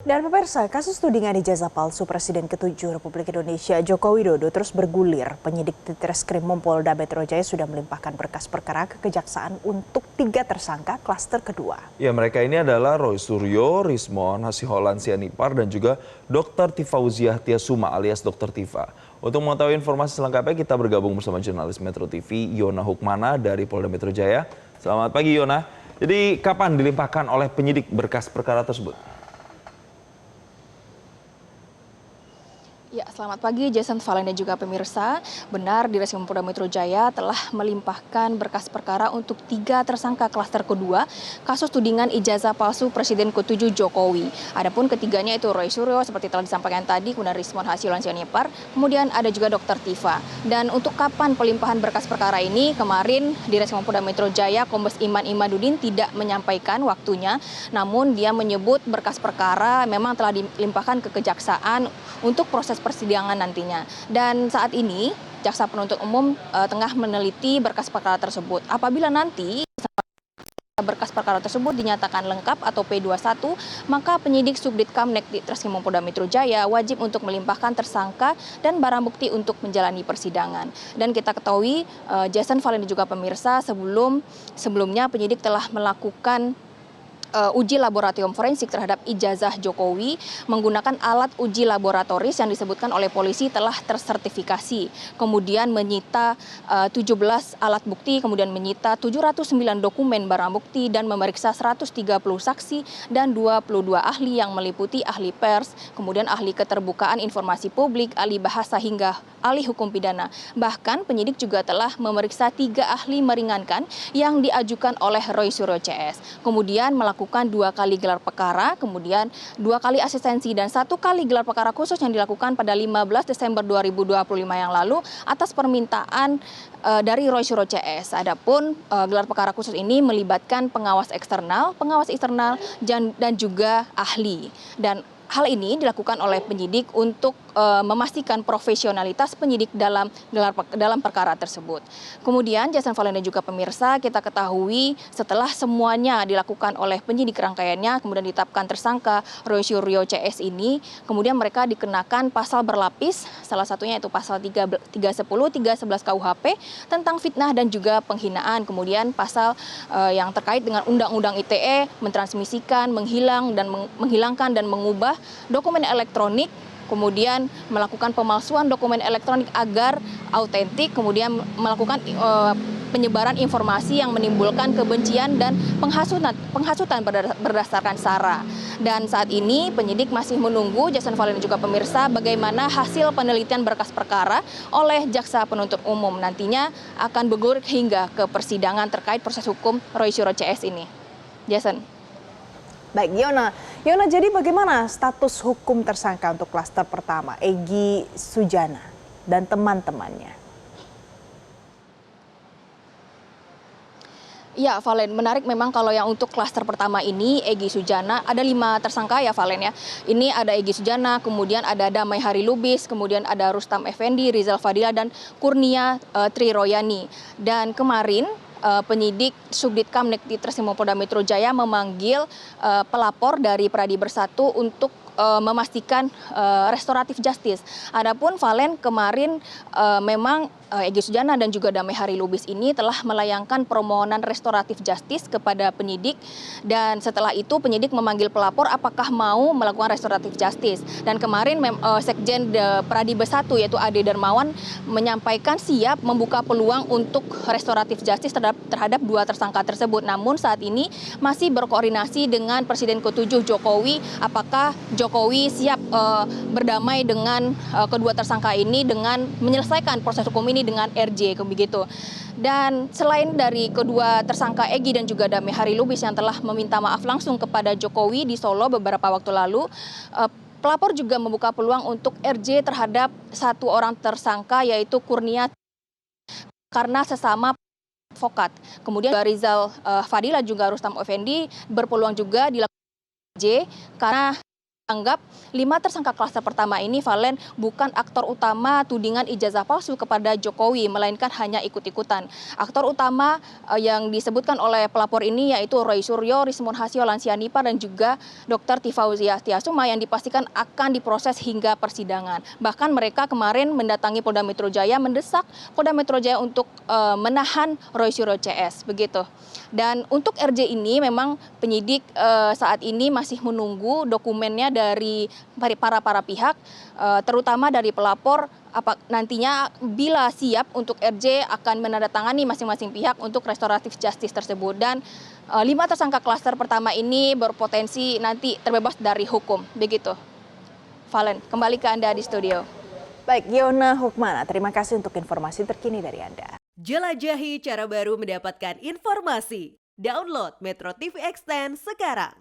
Dan pemirsa, kasus tudingan ijazah palsu Presiden ke-7 Republik Indonesia Joko Widodo terus bergulir. Penyidik Ditreskrim Polda Metro Jaya sudah melimpahkan berkas perkara ke Kejaksaan untuk 3 tersangka klaster kedua. Ya, mereka ini adalah Roy Suryo, Rismon Hasiholan Sianipar, dan juga Dr. Tifauziah Tiasuma alias Dr. Tifa. Untuk mengetahui informasi selengkapnya, kita bergabung bersama jurnalis Metro TV, Yona Hukmana dari Polda Metro Jaya. Selamat pagi, Yona. Jadi, kapan dilimpahkan oleh penyidik berkas perkara tersebut? Ya, selamat pagi Jason, Valen dan juga pemirsa. Benar, Ditreskrim Polda Metro Jaya telah melimpahkan berkas perkara untuk 3 tersangka klaster kedua kasus tudingan ijazah palsu Presiden ke-7 Jokowi. Adapun ketiganya itu Roy Suryo seperti telah disampaikan tadi, kemudian Rismon Hasiholan Sianipar, kemudian ada juga Dr. Tifa. Dan untuk kapan pelimpahan berkas perkara ini, kemarin Ditreskrim Polda Metro Jaya Kombes Iman Imadudin tidak menyampaikan waktunya, namun dia menyebut berkas perkara memang telah dilimpahkan ke Kejaksaan untuk proses persidangan nantinya. Dan saat ini jaksa penuntut umum tengah meneliti berkas perkara tersebut. Apabila nanti berkas perkara tersebut dinyatakan lengkap atau P21, maka penyidik Subdit Kamnek Ditreskrim Polda Metro Jaya wajib untuk melimpahkan tersangka dan barang bukti untuk menjalani persidangan. Dan kita ketahui, Jason, Valen dan juga pemirsa, sebelumnya penyidik telah melakukan uji laboratorium forensik terhadap ijazah Jokowi menggunakan alat uji laboratoris yang disebutkan oleh polisi telah tersertifikasi. Kemudian menyita 17 alat bukti, kemudian menyita 709 dokumen barang bukti dan memeriksa 130 saksi dan 22 ahli yang meliputi ahli pers, kemudian ahli keterbukaan informasi publik, ahli bahasa hingga ahli hukum pidana. Bahkan penyidik juga telah memeriksa 3 ahli meringankan yang diajukan oleh Roy Suryo CS. Kemudian melakukan 2 kali gelar perkara, kemudian 2 kali asistensi dan 1 kali gelar perkara khusus yang dilakukan pada 15 Desember 2025 yang lalu atas permintaan dari Roy Suryo CS. Adapun gelar perkara khusus ini melibatkan pengawas eksternal dan juga ahli. Dan hal ini dilakukan oleh penyidik untuk memastikan profesionalitas penyidik dalam perkara tersebut. Kemudian, Jason, Valen dan juga pemirsa, kita ketahui setelah semuanya dilakukan oleh penyidik rangkaiannya, kemudian ditetapkan tersangka Roy Suryo CS ini, kemudian mereka dikenakan pasal berlapis, salah satunya itu pasal 310, 311 KUHP tentang fitnah dan juga penghinaan. Kemudian pasal yang terkait dengan Undang-Undang ITE, mentransmisikan, menghilangkan dan mengubah dokumen elektronik, kemudian melakukan pemalsuan dokumen elektronik agar autentik, kemudian melakukan penyebaran informasi yang menimbulkan kebencian dan penghasutan berdasarkan SARA. Dan saat ini penyidik masih menunggu, Jason, Valen dan juga pemirsa, bagaimana hasil penelitian berkas perkara oleh jaksa penuntut umum. Nantinya akan bergulir hingga ke persidangan terkait proses hukum Roy Suryo CS ini. Jason. Baik, Yona, jadi bagaimana status hukum tersangka untuk klaster pertama, Egy Sujana dan teman-temannya? Ya, Valen, menarik memang kalau yang untuk klaster pertama ini, Egy Sujana, ada 5 tersangka ya, Valen ya. Ini ada Egy Sujana, kemudian ada Damai Hari Lubis, kemudian ada Rustam Effendi, Rizal Fadila, dan Kurnia Triroyani. Dan kemarin penyidik Subdit Kamnek Ditreskrim Polda Metro Jaya memanggil pelapor dari Pradi Bersatu untuk memastikan restoratif justice. Adapun Valen, kemarin memang Egy Sujana dan juga Damai Hari Lubis ini telah melayangkan permohonan restoratif justice kepada penyidik, dan setelah itu penyidik memanggil pelapor apakah mau melakukan restoratif justice. Dan kemarin Sekjen Pradi Bersatu yaitu Ade Darmawan menyampaikan siap membuka peluang untuk restoratif justice terhadap 2 tersangka tersebut. Namun saat ini masih berkoordinasi dengan Presiden ke-7 Jokowi, apakah Jokowi siap berdamai dengan kedua tersangka ini dengan menyelesaikan proses hukum ini dengan RJ begitu. Dan selain dari kedua tersangka Egy dan juga Damai Hari Lubis yang telah meminta maaf langsung kepada Jokowi di Solo beberapa waktu lalu, pelapor juga membuka peluang untuk RJ terhadap 1 orang tersangka yaitu Kurnia karena sesama advokat. Kemudian Rizal Fadila juga Rustam Effendi berpeluang juga dilakukan RJ karena Anggap 5 tersangka klaster pertama ini, Valen, bukan aktor utama tudingan ijazah palsu kepada Jokowi, melainkan hanya ikut-ikutan. Aktor utama yang disebutkan oleh pelapor ini yaitu Roy Suryo, Rismon Hasio Lansianipar, dan juga Dr. Tifauziah Tiasuma yang dipastikan akan diproses hingga persidangan. Bahkan mereka kemarin mendatangi Polda Metro Jaya, mendesak Polda Metro Jaya untuk menahan Roy Suryo CS, begitu. Dan untuk RJ ini memang penyidik saat ini masih menunggu dokumennya dari para pihak, terutama dari pelapor. Nantinya bila siap untuk RJ akan menandatangani masing-masing pihak untuk restoratif justice tersebut. Dan 5 tersangka klaster pertama ini berpotensi nanti terbebas dari hukum, begitu. Valen, kembali ke Anda di studio. Baik, Yona Hukmana, terima kasih untuk informasi terkini dari Anda. Jelajahi cara baru mendapatkan informasi. Download Metro TV Extend sekarang.